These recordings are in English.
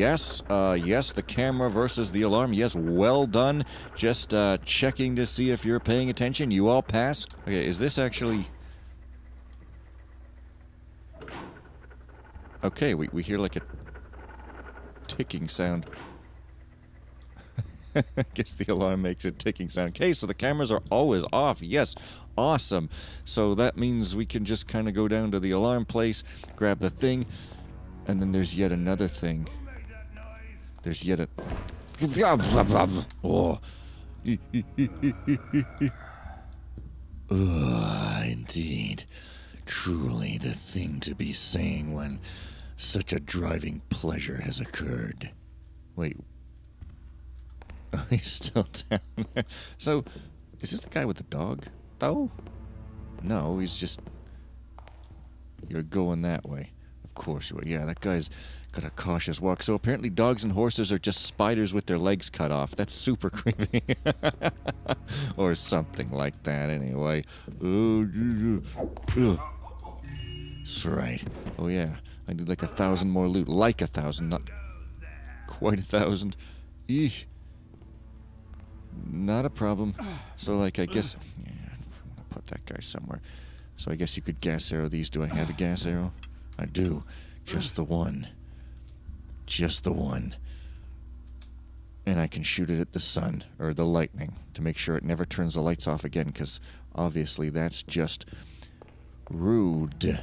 yes, yes, the camera versus the alarm. Yes, well done. Just checking to see if you're paying attention. You all pass. Okay, is this actually... Okay, we hear like a ticking sound. I guess the alarm makes a ticking sound. Okay, so the cameras are always off. Yes, awesome. So that means we can just kind of go down to the alarm place, grab the thing, and then there's yet another thing. There's yet a... Oh. Indeed. Truly the thing to be saying when such a driving pleasure has occurred. Wait. Oh, he's still down there. So, is this the guy with the dog, though? No, he's just... You're going that way. Of course you are. Yeah, that guy's got a cautious walk. So apparently dogs and horses are just spiders with their legs cut off. That's super creepy. Or something like that, anyway. That's right. Oh, yeah. I need like 1,000 more loot. Like 1,000, not quite 1,000. Eesh. Not a problem. So, like, I guess... Yeah, I'm gonna put that guy somewhere. So I guess you could gas arrow these. Do I have a gas arrow? I do. Just the one. Just the one. And I can shoot it at the sun, or the lightning, to make sure it never turns the lights off again, because obviously that's just rude.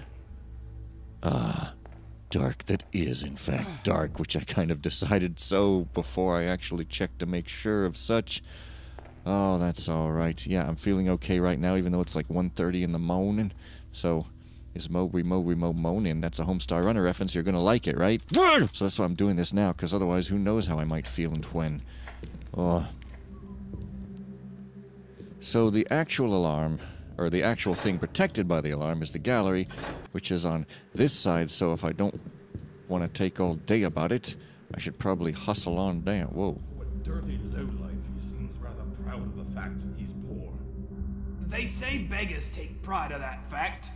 Dark that is, in fact, dark, which I kind of decided so before I actually checked to make sure of such. Oh, that's alright. Yeah, I'm feeling okay right now, even though it's like 1:30 in the morning. So, is moaning. That's a Homestar Runner reference. You're gonna like it, right? So that's why I'm doing this now, because otherwise who knows how I might feel and when. Oh. So the actual alarm... or the actual thing protected by the alarm is the gallery, which is on this side, so if I don't want to take all day about it, I should probably hustle on down. Whoa. What dirty lowlife, he seems rather proud of the fact he's poor. They say beggars take pride of that fact.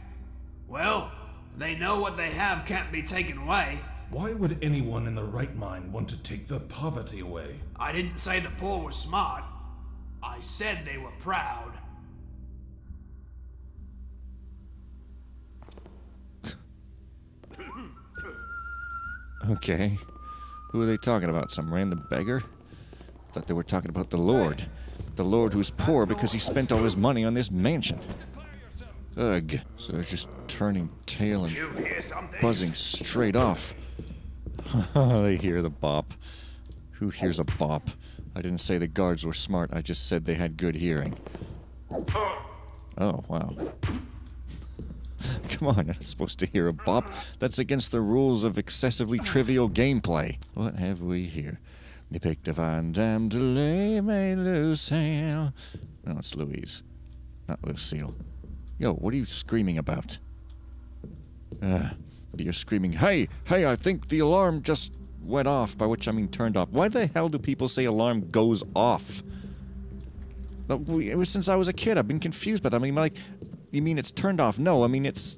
Well, they know what they have can't be taken away. Why would anyone in the right mind want to take their poverty away? I didn't say the poor were smart. I said they were proud. Okay. Who are they talking about? Some random beggar? I thought they were talking about the Lord. The Lord who's poor because he spent all his money on this mansion. Ugh. So they're just turning tail and buzzing straight off. They hear the bop. Who hears a bop? I didn't say the guards were smart. I just said they had good hearing. Oh, wow. Come on, you're not supposed to hear a bop. That's against the rules of excessively trivial gameplay. What have we here? They picked a fine time to lay my Lucille. No, it's Louise. Not Lucille. Yo, what are you screaming about? You're screaming, hey, I think the alarm just went off, by which I mean turned off. Why the hell do people say alarm goes off? Since I was a kid, I've been confused by that. I mean, like, you mean it's turned off? No, I mean it's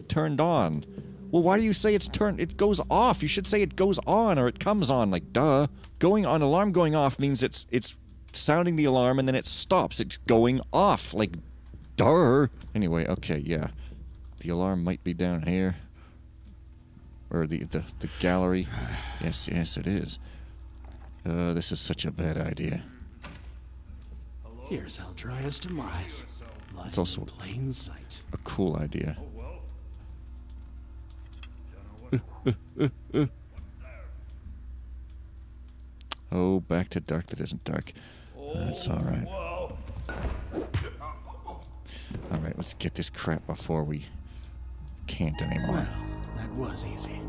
turned on. Well, why do you say it's turned? It goes off. You should say it goes on or it comes on. Like, duh. Going on, alarm going off means it's sounding the alarm and then it stops. It's going off. Like, duh. Anyway, okay, yeah. The alarm might be down here. Or the gallery. Yes, it is. This is such a bad idea. Here's how dry as to mice. It's also plain sight. A cool idea. Oh, back to dark that isn't dark. That's alright. Alright, let's get this crap before we can't anymore. Well, that was easy.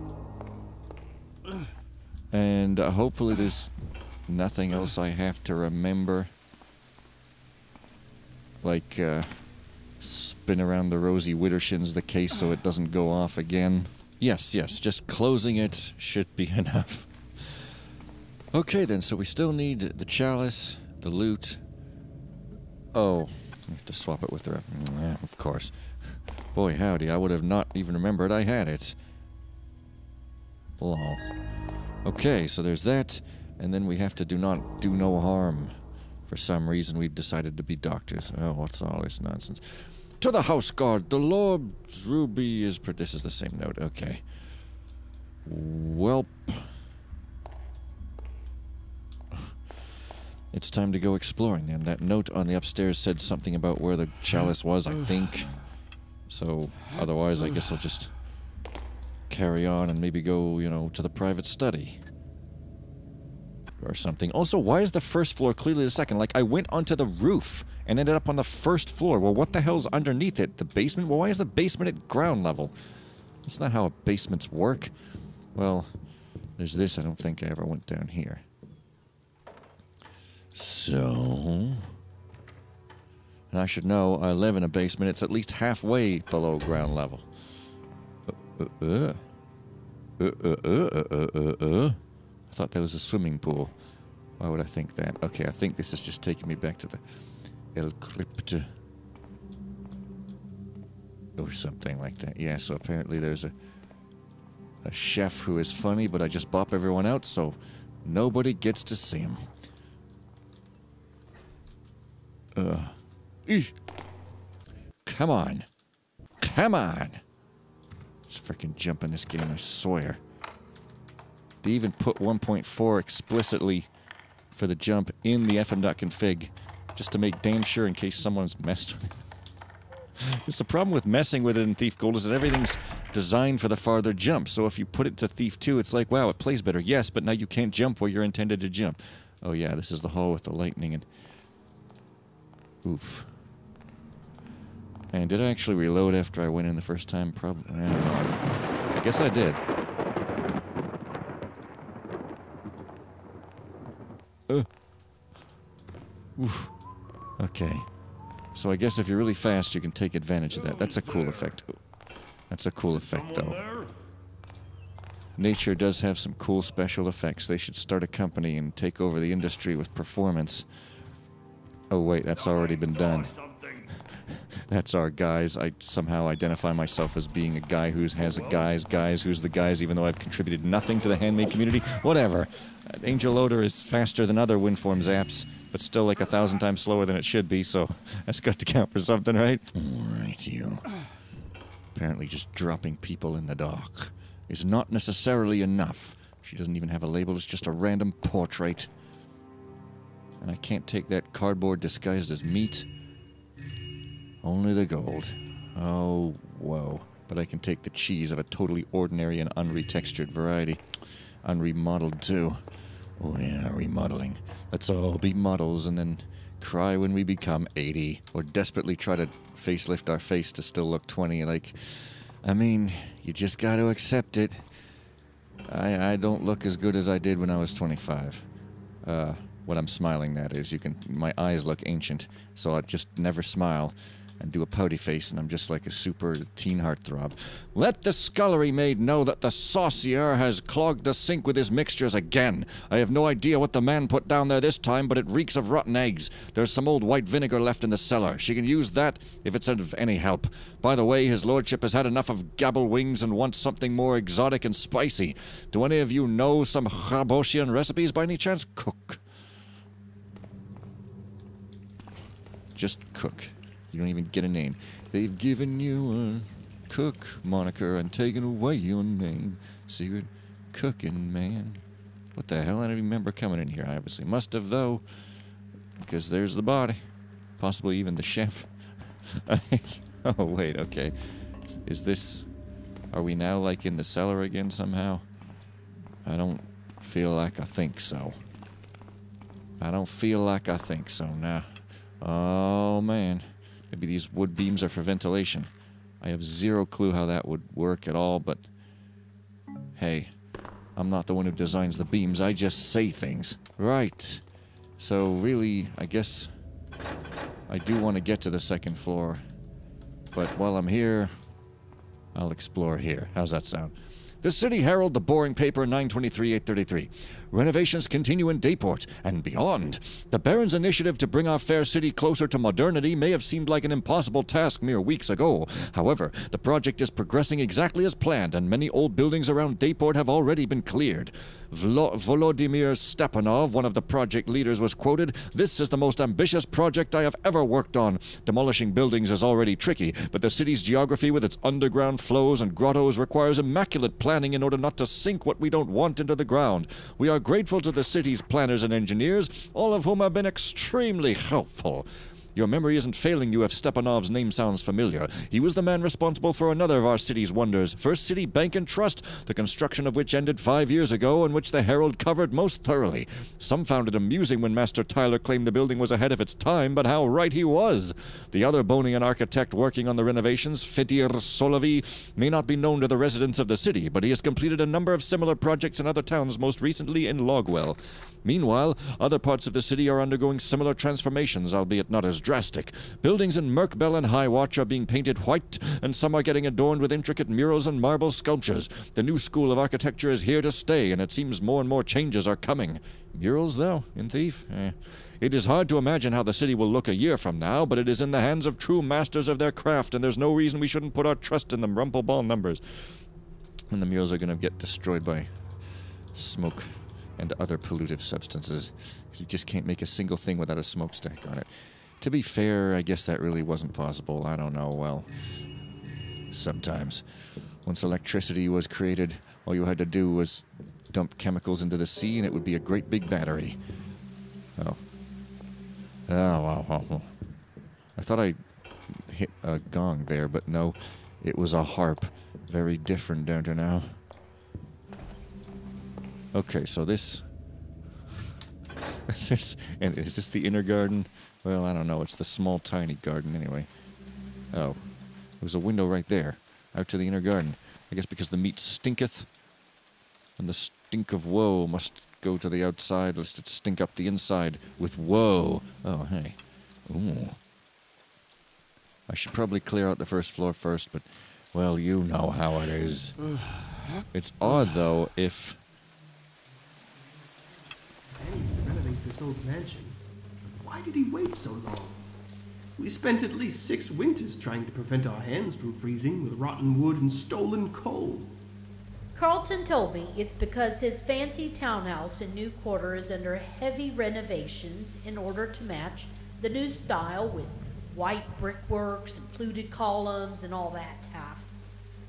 And hopefully there's nothing else I have to remember. Like, spin around the rosy widdershins the case so it doesn't go off again. Yes, just closing it should be enough. Okay then, so we still need the chalice, the loot. Oh, we have to swap it with the... Yeah, of course. Boy howdy, I would have not even remembered I had it. Lol. Okay, so there's that, and then we have to do no harm. For some reason, we've decided to be doctors. Oh, what's all this nonsense? To the house guard, the Lord's ruby is... This is the same note, okay. Welp. It's time to go exploring, then. That note on the upstairs said something about where the chalice was, I think. So, otherwise, I guess I'll just carry on and maybe go, you know, to the private study. Or something. Also, why is the first floor clearly the second? Like, I went onto the roof and ended up on the first floor. Well, what the hell's underneath it? The basement? Well, why is the basement at ground level? That's not how basements work. Well, there's this. I don't think I ever went down here. So... And I should know, I live in a basement. It's at least halfway below ground level. I thought that was a swimming pool. Why would I think that? Okay, I think this is just taking me back to the El Crypt. Or something like that. Yeah, so apparently there's a chef who is funny, but I just bop everyone out, so nobody gets to see him. Come on. Come on. Just freaking jump in this game, I swear. They even put 1.4 explicitly for the jump in the fm.config just to make damn sure in case someone's messed with it. It's the problem with messing with it in Thief Gold is that everything's designed for the farther jump. So if you put it to Thief 2, it's like, wow, it plays better. Yes, but now you can't jump where you're intended to jump. Oh yeah, this is the hall with the lightning and... Oof. And did I actually reload after I went in the first time? Probably. I don't know. I guess I did. Oof. Okay. So I guess if you're really fast, you can take advantage of that. That's a cool effect. That's a cool effect, though. Nature does have some cool special effects. They should start a company and take over the industry with performance. Oh, wait, that's already been done. That's our guys. I somehow identify myself as being a guy who has a guys who's the guys, even though I've contributed nothing to the handmade community. Whatever. Angel Loader is faster than other WinForms apps, but still like 1,000 times slower than it should be, so that's got to count for something, right? Alright, you. Apparently just dropping people in the dock is not necessarily enough. She doesn't even have a label, it's just a random portrait. And I can't take that cardboard disguised as meat. Only the gold. Oh, whoa. But I can take the cheese of a totally ordinary and unretextured variety. Unremodeled, too. Oh, yeah, remodeling. Let's all be models and then cry when we become 80. Or desperately try to facelift our face to still look 20. Like, I mean, you just gotta accept it. I don't look as good as I did when I was 25. When I'm smiling, that is. My eyes look ancient, so I just never smile and do a pouty face, and I'm just like a super teen heartthrob. Let the scullery maid know that the saucier has clogged the sink with his mixtures again. I have no idea what the man put down there this time, but it reeks of rotten eggs. There's some old white vinegar left in the cellar. She can use that if it's of any help. By the way, his lordship has had enough of gabble wings and wants something more exotic and spicy. Do any of you know some Chaboshian recipes by any chance? Cook. Just cook. You don't even get a name. They've given you a cook moniker and taken away your name. Secret cooking man. What the hell? I don't even remember coming in here. I obviously must have, though. Because there's the body. Possibly even the chef. Oh, wait, okay. Is this... Are we now, like, in the cellar again somehow? I don't feel like I think so. I don't feel like I think so, nah. Oh, man. Maybe these wood beams are for ventilation. I have zero clue how that would work at all, but... Hey, I'm not the one who designs the beams, I just say things. Right. So, really, I guess... I do want to get to the second floor. But while I'm here, I'll explore here. How's that sound? The City Herald, the boring paper, 9/23/833. Renovations continue in Dayport and beyond. The Baron's initiative to bring our fair city closer to modernity may have seemed like an impossible task mere weeks ago. However, the project is progressing exactly as planned, and many old buildings around Dayport have already been cleared. Volodymyr Stepanov, one of the project leaders, was quoted, "This is the most ambitious project I have ever worked on. Demolishing buildings is already tricky, but the city's geography with its underground flows and grottos requires immaculate planning in order not to sink what we don't want into the ground. We are grateful to the city's planners and engineers, all of whom have been extremely helpful." Your memory isn't failing you if Stepanov's name sounds familiar. He was the man responsible for another of our city's wonders, First City Bank and Trust, the construction of which ended 5 years ago and which the Herald covered most thoroughly. Some found it amusing when Master Tyler claimed the building was ahead of its time, but how right he was. The other Bonian architect working on the renovations, Fedir Solovi, may not be known to the residents of the city, but he has completed a number of similar projects in other towns, most recently in Logwell. Meanwhile, other parts of the city are undergoing similar transformations, albeit not as drastic. Buildings in Merkbell and Highwatch are being painted white, and some are getting adorned with intricate murals and marble sculptures. The new school of architecture is here to stay, and it seems more and more changes are coming. Murals, though, in Thief? It is hard to imagine how the city will look a year from now, but it is in the hands of true masters of their craft, and there's no reason we shouldn't put our trust in them rumple-ball numbers. And the murals are going to get destroyed by smoke and other pollutive substances. You just can't make a single thing without a smokestack on it. To be fair, I guess that really wasn't possible. I don't know. Well, sometimes. Once electricity was created, all you had to do was dump chemicals into the sea and it would be a great big battery. Oh. Oh. I thought I hit a gong there, but no. It was a harp. Very different, don't you know? Okay, so this... and is this the inner garden? Well, I don't know. It's the small, tiny garden, anyway. Oh. There's a window right there. Out to the inner garden. I guess because the meat stinketh. And the stink of woe must go to the outside, lest it stink up the inside with woe. Oh, hey. Ooh. I should probably clear out the first floor first, but... well, you know how it is. It's odd, though, if... He needs to renovate this old mansion. Why did he wait so long? We spent at least 6 winters trying to prevent our hands from freezing with rotten wood and stolen coal. Carlton told me it's because his fancy townhouse in New Quarter is under heavy renovations in order to match the new style with white brickworks and fluted columns and all that stuff.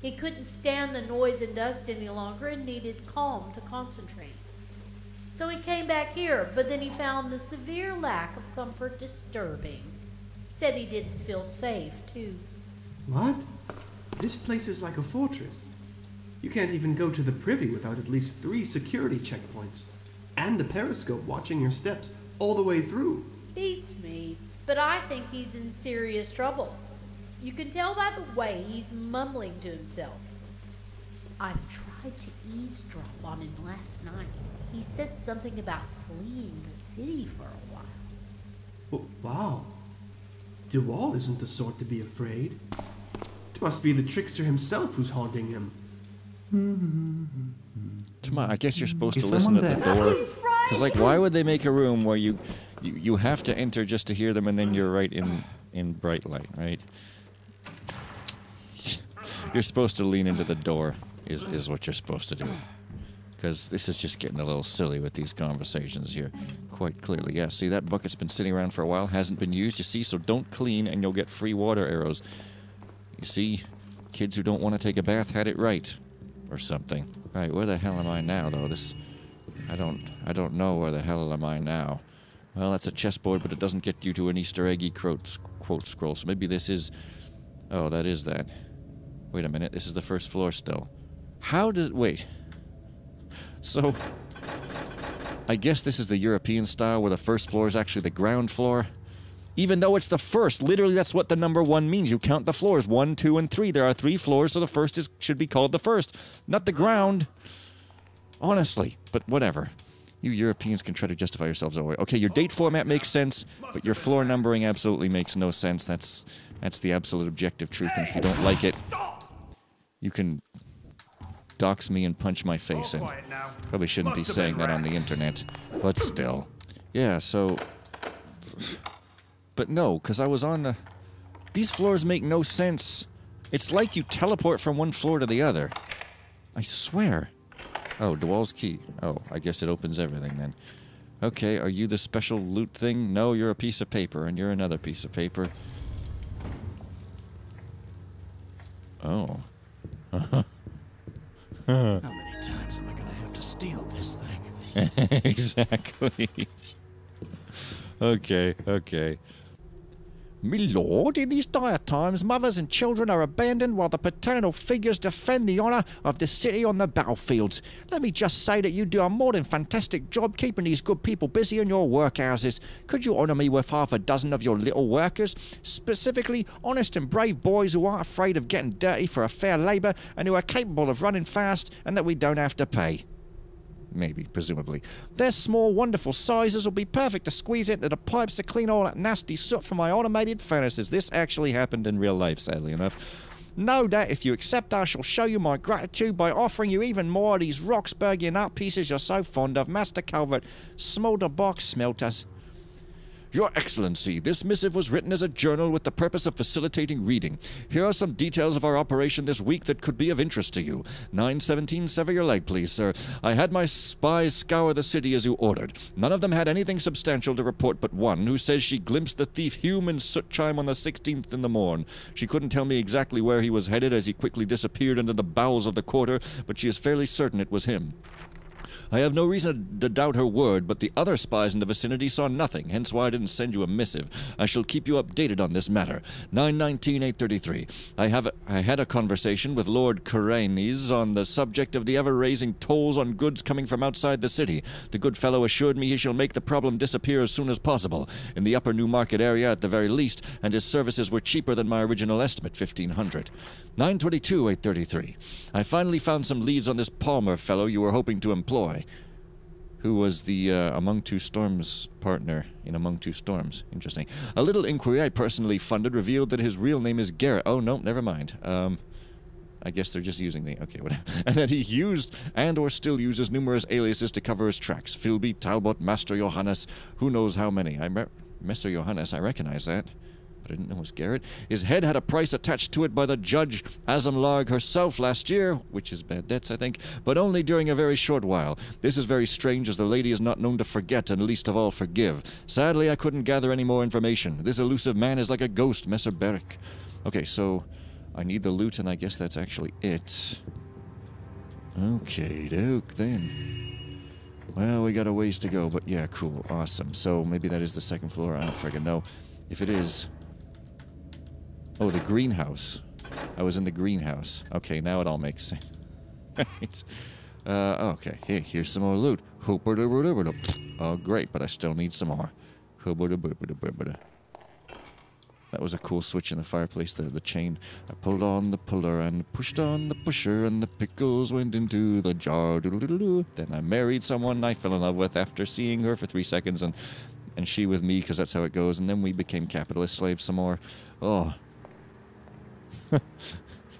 He couldn't stand the noise and dust any longer and needed calm to concentrate. So he came back here, but then he found the severe lack of comfort disturbing. Said he didn't feel safe, too. What? This place is like a fortress. You can't even go to the privy without at least 3 security checkpoints. And the periscope watching your steps all the way through. Beats me, but I think he's in serious trouble. You can tell by the way he's mumbling to himself. I've tried to eavesdrop on him last night. He said something about fleeing the city for a while. Oh, wow. Duval isn't the sort to be afraid. It must be the trickster himself who's haunting him. I guess you're supposed to listen at the door. Because, like, why would they make a room where you have to enter just to hear them and then you're right in bright light, right? You're supposed to lean into the door, is what you're supposed to do. Because this is just getting a little silly with these conversations here, quite clearly. Yeah, see, that bucket's been sitting around for a while, hasn't been used, you see, so don't clean and you'll get free water arrows. You see, kids who don't want to take a bath had it right, or something. Right, where the hell am I now, though? I don't know where the hell am I now. Well, that's a chessboard, but it doesn't get you to an Easter eggy quote scroll, so maybe this is... oh, that is that. Wait a minute, this is the first floor still. How does... wait... So, I guess this is the European style where the first floor is actually the ground floor. Even though it's the first, literally that's what the number 1 means. You count the floors, 1, 2, and 3. There are 3 floors, so the first should be called the first, not the ground. Honestly, but whatever. You Europeans can try to justify yourselves away. Okay, your date format makes sense, but your floor numbering absolutely makes no sense. That's the absolute objective truth, and if you don't like it, you can... dox me and punch my face in. Probably shouldn't be saying that on the internet, but still. Yeah, so... but no, because I was on the... these floors make no sense. It's like you teleport from one floor to the other. I swear. Oh, DeWall's key. Oh, I guess it opens everything then. Okay, are you the special loot thing? No, you're a piece of paper, and you're another piece of paper. Oh. How many times am I gonna have to steal this thing? Exactly. Okay, okay. My lord, in these dire times, mothers and children are abandoned while the paternal figures defend the honour of the city on the battlefields. Let me just say that you do a more than fantastic job keeping these good people busy in your workhouses. Could you honour me with half a dozen of your little workers? Specifically, honest and brave boys who aren't afraid of getting dirty for a fair labour and who are capable of running fast and that we don't have to pay. Maybe, presumably. Their small, wonderful sizes will be perfect to squeeze into the pipes to clean all that nasty soot from my automated furnaces. This actually happened in real life, sadly enough. Know that if you accept, I shall show you my gratitude by offering you even more of these Roxburghian art pieces you're so fond of. Master Calvert, smolder box smelters. Your Excellency, this missive was written as a journal with the purpose of facilitating reading. Here are some details of our operation this week that could be of interest to you. 917, sever your leg, please, sir. I had my spies scour the city as you ordered. None of them had anything substantial to report but one, who says she glimpsed the thief Hume in soot chime on the 16th in the morn. She couldn't tell me exactly where he was headed as he quickly disappeared into the bowels of the quarter, but she is fairly certain it was him. I have no reason to doubt her word, but the other spies in the vicinity saw nothing, hence why I didn't send you a missive. I shall keep you updated on this matter. 919-833. I had a conversation with Lord Karanes on the subject of the ever-raising tolls on goods coming from outside the city. The good fellow assured me he shall make the problem disappear as soon as possible, in the upper Newmarket area at the very least, and his services were cheaper than my original estimate, 1,500. 922-833. I finally found some leads on this Palmer fellow you were hoping to employ, who was the Among Two Storms partner in Among Two Storms. Interesting. A little inquiry I personally funded revealed that his real name is Garrett. Oh, no, never mind. I guess they're just using the... Okay, whatever. And that he used and or still uses numerous aliases to cover his tracks. Philby, Talbot, Master Johannes, who knows how many. Master Johannes, I recognize that. But I didn't know it was Garrett. His head had a price attached to it by the Judge Azamlarg herself last year, which is bad debts, I think, but only during a very short while. This is very strange, as the lady is not known to forget, and least of all forgive. Sadly, I couldn't gather any more information. This elusive man is like a ghost, Messer Beric. Okay, so I need the loot, and I guess that's actually it. Okay, doke, then. Well, we got a ways to go, but yeah, cool, awesome. So maybe that is the second floor, I don't friggin' know. If it is... Oh, the greenhouse. I was in the greenhouse. Okay, now it all makes sense. Right. Okay, here's some more loot. Oh, great, but I still need some more. That was a cool switch in the fireplace there, the chain. I pulled on the puller and pushed on the pusher, and the pickles went into the jar. Then I married someone I fell in love with after seeing her for 3 seconds, and she with me, because that's how it goes, and then we became capitalist slaves some more. Oh.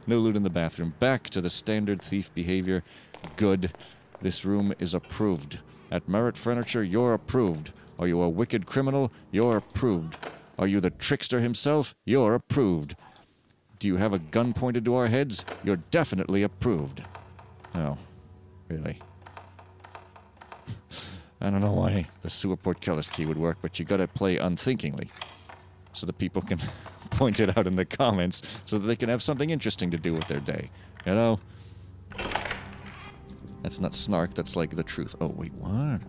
No loot in the bathroom. Back to the standard thief behavior. Good. This room is approved. At Merit Furniture, you're approved. Are you a wicked criminal? You're approved. Are you the trickster himself? You're approved. Do you have a gun pointed to our heads? You're definitely approved. Oh, really? I don't know why the sewer portcullis key would work, but you gotta play unthinkingly, so that people can point it out in the comments, so that they can have something interesting to do with their day. You know? That's not snark, that's like the truth. Oh, wait, what?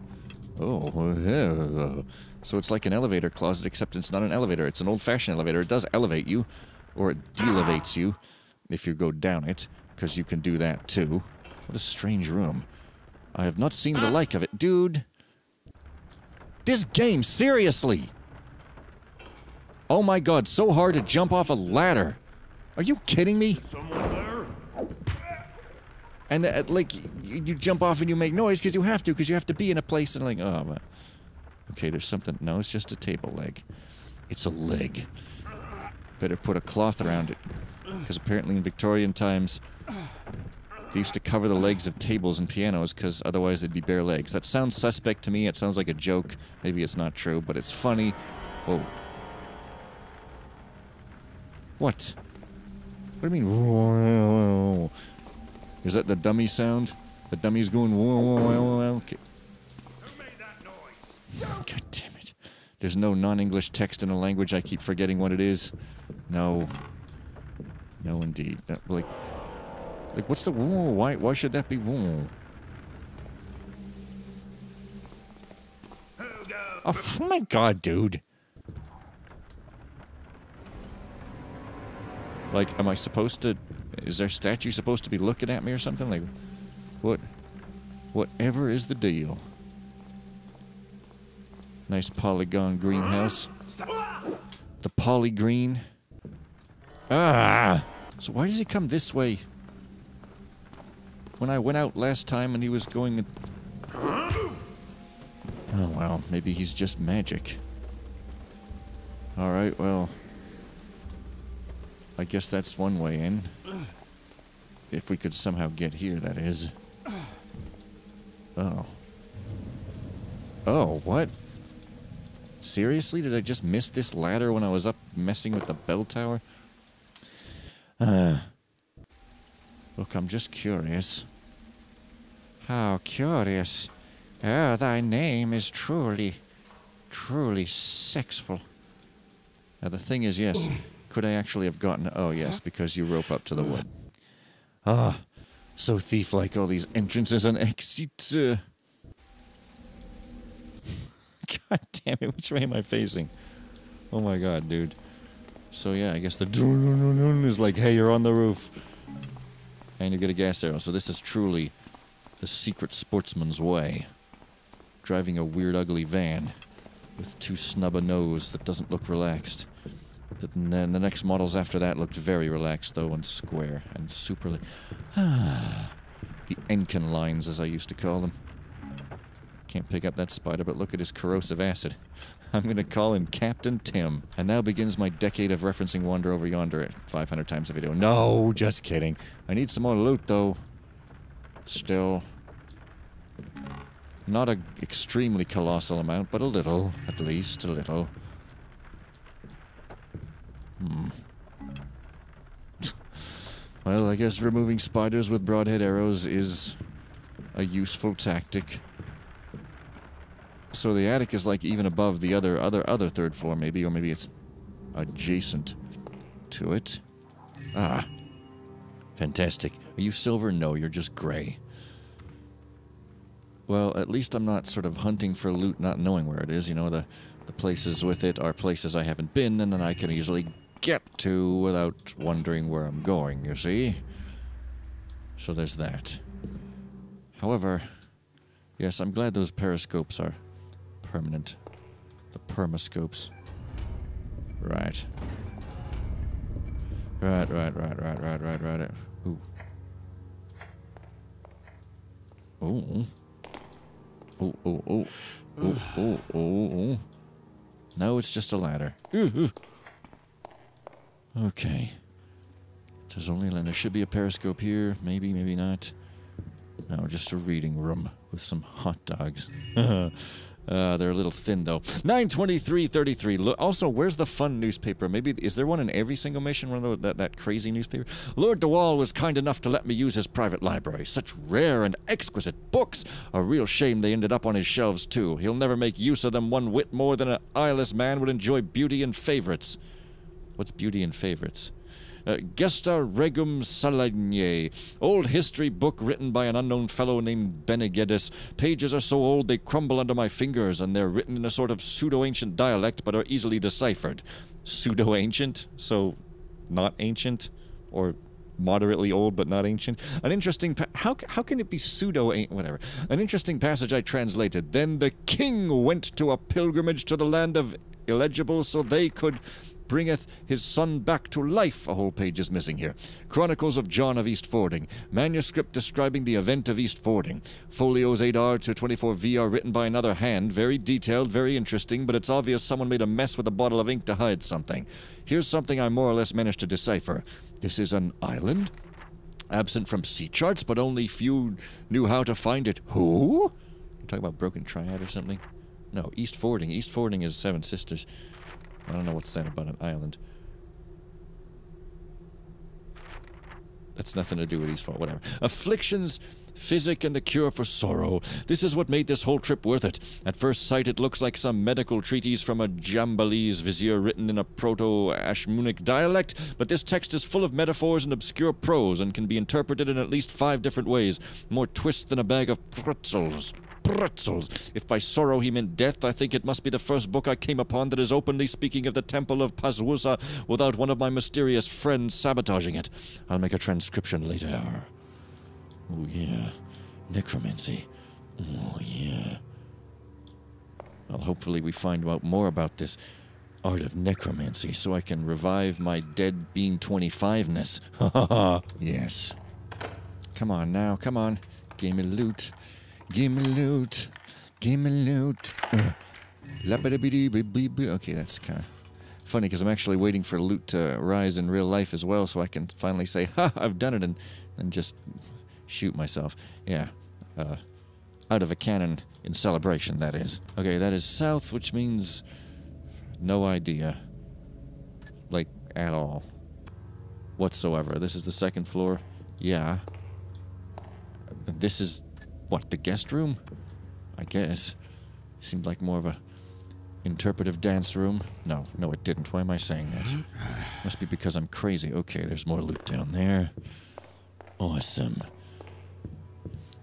Oh, so it's like an elevator closet, except it's not an elevator. It's an old-fashioned elevator. It does elevate you, or it de-elevates you, if you go down it, because you can do that, too. What a strange room. I have not seen the like of it. Dude! This game, seriously! Oh my god, so hard to jump off a ladder. Are you kidding me? Someone there? And, like, you jump off and you make noise because you have to be in a place and, like, oh, but... Okay, there's something... No, it's just a table leg. It's a leg. Better put a cloth around it. Because apparently in Victorian times, they used to cover the legs of tables and pianos because otherwise they'd be bare legs. That sounds suspect to me. It sounds like a joke. Maybe it's not true, but it's funny. Oh. What? What do you mean? Is that the dummy sound? The dummy's going, whoa, whoa, whoa, whoa. Okay. Who made that noise? God damn it. There's no non-English text in a language. I keep forgetting what it is. No. No, indeed. Like, what's the whoa? Why should that be whoa? Oh my god, dude. Like, am I supposed to... Is their statue supposed to be looking at me or something? Like, what? Whatever is the deal? Nice polygon greenhouse. The poly green. Ah! So why does he come this way? When I went out last time and he was going... Oh, well, maybe he's just magic. Alright, well... I guess that's one way in. If we could somehow get here, that is. Oh. Oh, what? Seriously? Did I just miss this ladder when I was up messing with the bell tower? Look, I'm just curious. How curious. Oh, thy name is truly sexful. Now, the thing is, yes, could I actually have gotten... Oh, yes, because you rope up to the wood. Ah, so thief-like, all these entrances and exits. God damn it, which way am I facing? Oh my god, dude. So yeah, I guess the is like, hey, you're on the roof. And you get a gas arrow. So this is truly the secret sportsman's way. Driving a weird, ugly van with too snub a nose that doesn't look relaxed. Then the next models after that looked very relaxed, though, and square and super... the Enkin lines, as I used to call them. Can't pick up that spider, but look at his corrosive acid. I'm going to call him Captain Tim. And now begins my decade of referencing Wander Over Yonder 500 times a video. No, just kidding. I need some more loot, though. Still. Not an extremely colossal amount, but a little. At least a little. Well, I guess removing spiders with broadhead arrows is a useful tactic. So the attic is like even above the other third floor, maybe, or maybe it's adjacent to it. Ah, fantastic. Are you silver? No, you're just gray. Well, at least I'm not sort of hunting for loot, not knowing where it is. You know, the places with it are places I haven't been, and then I can easily get to without wondering where I'm going, you see? So there's that. However, yes, I'm glad those periscopes are permanent. The permascopes. Right. Right. Ooh. Ooh. Oh. No, it's just a ladder. Okay. There's only a ladder. There should be a periscope here. Maybe, maybe not. No, just a reading room with some hot dogs. They're a little thin, though. 92333. Also, where's the fun newspaper? Maybe, is there one in every single mission? One of that crazy newspaper? Lord DeWall was kind enough to let me use his private library. Such rare and exquisite books. A real shame they ended up on his shelves, too. He'll never make use of them one whit more than an eyeless man would enjoy beauty and favorites. What's beauty and favorites? Gesta Regum Salagne, old history book written by an unknown fellow named Bene Gesserit. Pages are so old they crumble under my fingers, and they're written in a sort of pseudo-ancient dialect, but are easily deciphered. Pseudo-ancient? So, not ancient? Or moderately old, but not ancient? An interesting... How can it be pseudo-ancient? Whatever. An interesting passage I translated. Then the king went to a pilgrimage to the land of illegible, so they could... bringeth his son back to life. A whole page is missing here. Chronicles of John of East Fording. Manuscript describing the event of East Fording. Folios 8R to 24V are written by another hand. Very detailed, very interesting, but it's obvious someone made a mess with a bottle of ink to hide something. Here's something I more or less managed to decipher. This is an island? Absent from sea charts, but only few knew how to find it. Who? You talking about Broken Triad or something? No, East Fording. East Fording is Seven Sisters. I don't know what's said about an island. That's nothing to do with East Fording. Whatever. Afflictions Physic and the cure for sorrow. This is what made this whole trip worth it. At first sight, it looks like some medical treatise from a Jambalese vizier written in a Proto-Ashmunic dialect, but this text is full of metaphors and obscure prose and can be interpreted in at least 5 different ways. More twists than a bag of pretzels. Pretzels. If by sorrow he meant death, I think it must be the first book I came upon that is openly speaking of the temple of Pazwusa without one of my mysterious friends sabotaging it. I'll make a transcription later. Oh yeah. Necromancy. Oh yeah. Well, hopefully we find out more about this art of necromancy so I can revive my dead being 25-ness. Ha ha ha. Yes. Come on now, come on. Give me loot. Give me loot. Give me loot. Okay, that's kind of funny because I'm actually waiting for loot to rise in real life as well so I can finally say, ha, I've done it, and just shoot myself. Yeah. Out of a cannon in celebration, that is. Okay, that is south, which means no idea. Like, at all. Whatsoever. This is the 2nd floor. Yeah. This is... what, the guest room? I guess. Seemed like more of a interpretive dance room. No, it didn't. Why am I saying that? Must be because I'm crazy. Okay, there's more loot down there. Awesome.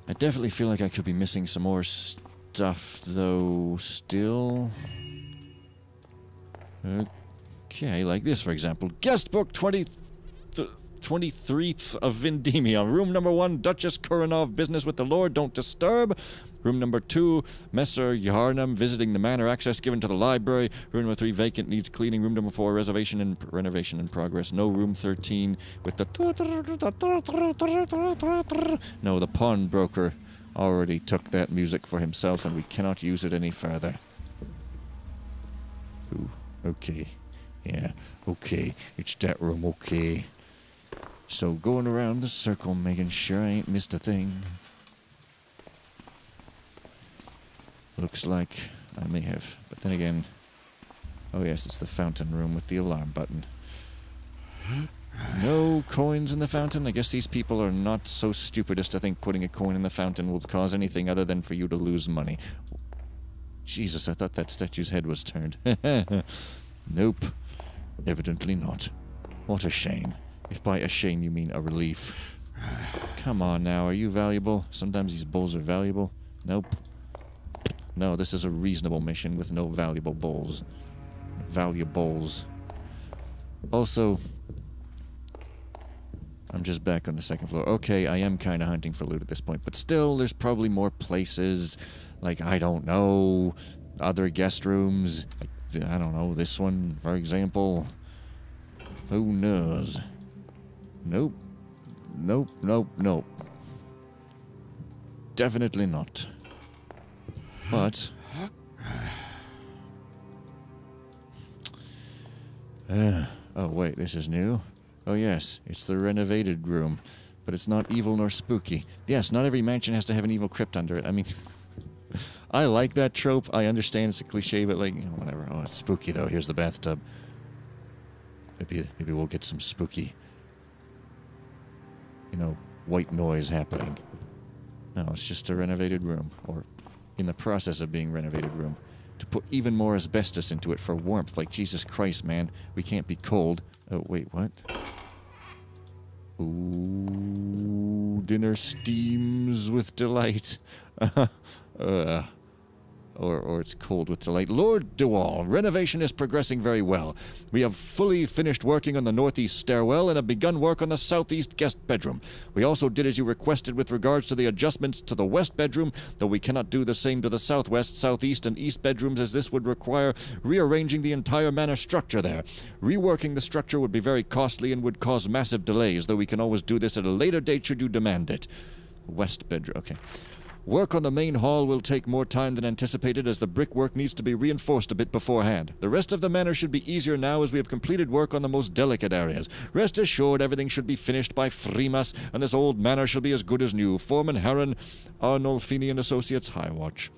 I definitely feel like I could be missing some more stuff, though, still. Okay, like this, for example. Guest book 23th of Vindemia. Room number 1, Duchess Kuranov, business with the Lord, don't disturb. Room number 2, Messer Yarnam, visiting the manor, access given to the library. Room number 3, vacant, needs cleaning. Room number 4, reservation and renovation in progress. No. Room 13 with the... No, the pawnbroker already took that music for himself and we cannot use it any further. Ooh, okay. Yeah, okay. It's that room, okay. So going around the circle, making sure I ain't missed a thing. Looks like I may have, but then again... Oh yes, it's the fountain room with the alarm button. No coins in the fountain? I guess these people are not so stupid as to think putting a coin in the fountain will cause anything other than for you to lose money. Jesus, I thought that statue's head was turned. Nope. Evidently not. What a shame. If by a shame you mean a relief. Come on now, are you valuable? Sometimes these bowls are valuable. Nope. No, this is a reasonable mission with no valuable bowls. Valuables. Also, I'm just back on the 2nd floor. Okay, I am kind of hunting for loot at this point, but still, there's probably more places. Like, I don't know, other guest rooms. Like, I don't know, this one, for example. Who knows? Nope. Nope, nope, nope. Definitely not. But... oh wait, this is new? Oh yes, it's the renovated room. But it's not evil nor spooky. Yes, not every mansion has to have an evil crypt under it. I mean... I like that trope. I understand it's a cliche, but like, whatever. Oh, it's spooky though. Here's the bathtub. Maybe we'll get some spooky... you know, white noise happening. No, it's just a renovated room. Or in the process of being renovated room. To put even more asbestos into it for warmth. Like, Jesus Christ, man. We can't be cold. Oh, wait, what? Ooh, dinner steams with delight. Or it's cold with delight. Lord Dual, renovation is progressing very well. We have fully finished working on the northeast stairwell and have begun work on the southeast guest bedroom. We also did as you requested with regards to the adjustments to the west bedroom, though we cannot do the same to the southwest, southeast, and east bedrooms, as this would require rearranging the entire manor structure there. Reworking the structure would be very costly and would cause massive delays, though we can always do this at a later date should you demand it. West bedroom, okay. Work on the main hall will take more time than anticipated as the brickwork needs to be reinforced a bit beforehand. The rest of the manor should be easier now as we have completed work on the most delicate areas. Rest assured everything should be finished by Frimas and this old manor shall be as good as new. Foreman Heron, Arnolfini and Associates, High Watch.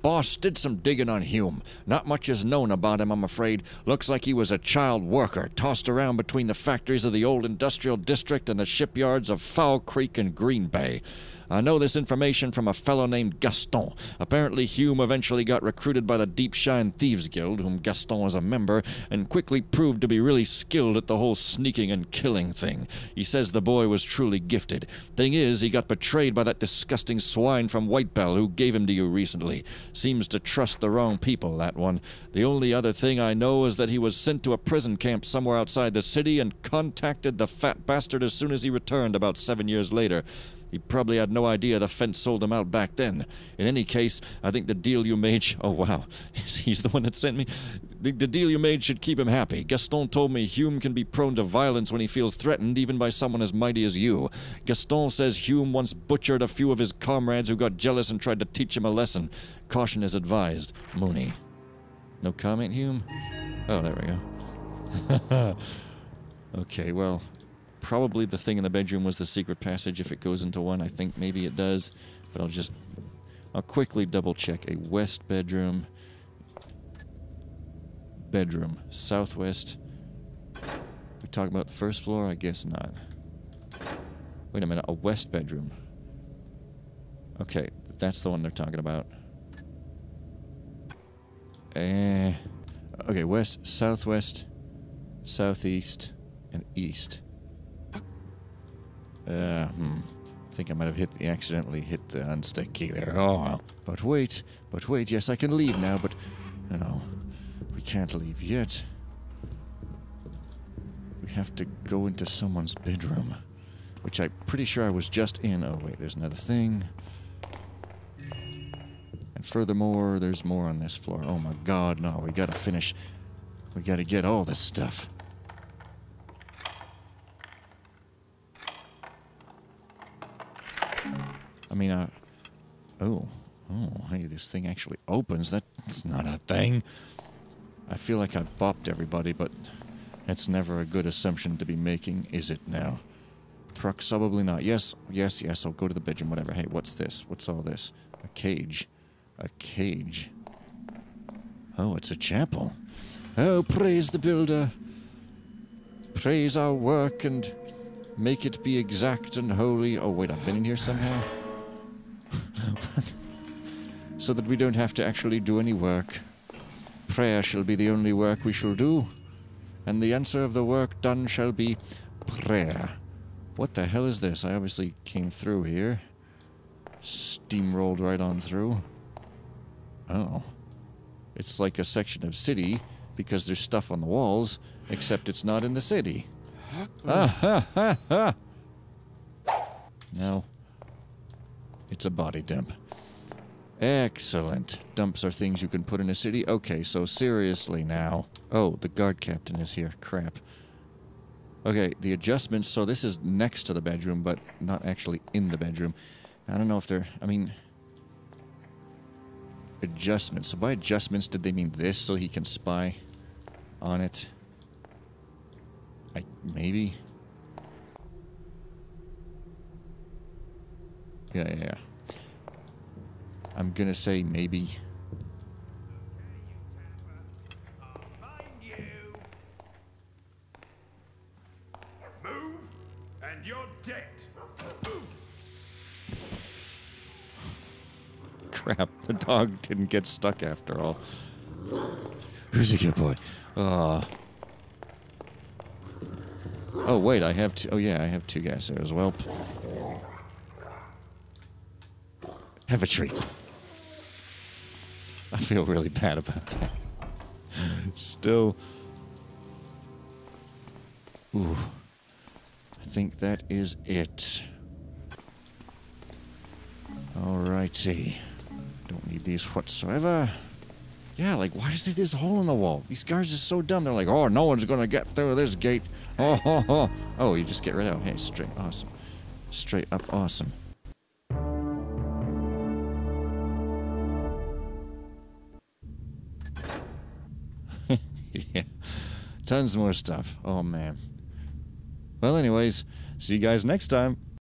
Boss did some digging on Hume. Not much is known about him, I'm afraid. Looks like he was a child worker, tossed around between the factories of the old industrial district and the shipyards of Foul Creek and Green Bay. I know this information from a fellow named Gaston. Apparently Hume eventually got recruited by the Deep Shine Thieves Guild, whom Gaston was a member, and quickly proved to be really skilled at the whole sneaking and killing thing. He says the boy was truly gifted. Thing is, he got betrayed by that disgusting swine from Whitebell who gave him to you recently. Seems to trust the wrong people, that one. The only other thing I know is that he was sent to a prison camp somewhere outside the city and contacted the fat bastard as soon as he returned about 7 years later. He probably had no idea the fence sold him out back then. In any case, I think the deal you made... Oh, wow. He's the one that sent me? The deal you made should keep him happy. Gaston told me Hume can be prone to violence when he feels threatened, even by someone as mighty as you. Gaston says Hume once butchered a few of his comrades who got jealous and tried to teach him a lesson. Caution is advised. Mooney. No comment, Hume? Oh, there we go. Okay, well... Probably the thing in the bedroom was the secret passage if it goes into one. I think maybe it does, but I'll quickly double check. A west bedroom. Bedroom. Southwest. We talk about the first floor? I guess not. Wait a minute. A west bedroom. Okay, that's the one they're talking about. Okay, west, southwest, southeast, and east. I think I might have accidentally hit the unstick key there. Oh, well. But wait, yes, I can leave now, but, no, we can't leave yet. We have to go into someone's bedroom, which I'm pretty sure I was just in. Oh, wait, there's another thing. And furthermore, there's more on this floor. Oh my god, no, we gotta finish. We gotta get all this stuff. I mean, oh, hey, this thing actually opens. That's not a thing. I feel like I've bopped everybody, but that's never a good assumption to be making, is it now? Probably not. Yes, I'll go to the bedroom, whatever. Hey, what's this? What's all this? A cage. A cage. Oh, it's a chapel. Oh, praise the builder. Praise our work and make it be exact and holy. Oh, wait, I've been in here somehow? So that we don't have to actually do any work. Prayer shall be the only work we shall do, and the answer of the work done shall be prayer. What the hell is this? I obviously came through here. Steamrolled right on through. Oh. It's like a section of city, because there's stuff on the walls, except it's not in the city. No. It's a body dump. Excellent. Dumps are things you can put in a city. Okay, so seriously now. Oh, the guard captain is here. Crap. Okay, the adjustments. So this is next to the bedroom, but not actually in the bedroom. I don't know if they're... I mean... Adjustments. So by adjustments, did they mean this so he can spy on it? Maybe? Yeah. I'm gonna say maybe. I'll find you. Move, and you're dead. Crap, the dog didn't get stuck after all. Who's a good boy? Oh, wait, I have two. Oh, yeah, I have two guys there as well. Have a treat. I feel really bad about that. Still. Ooh. I think that is it. Alrighty. Don't need these whatsoever. Yeah, like, why is there this hole in the wall? These guards are so dumb. They're like, oh, no one's gonna get through this gate. Oh, you just get right out. Hey, straight awesome. Straight up awesome. Yeah. Tons more stuff. Oh, man. Well, anyways, see you guys next time.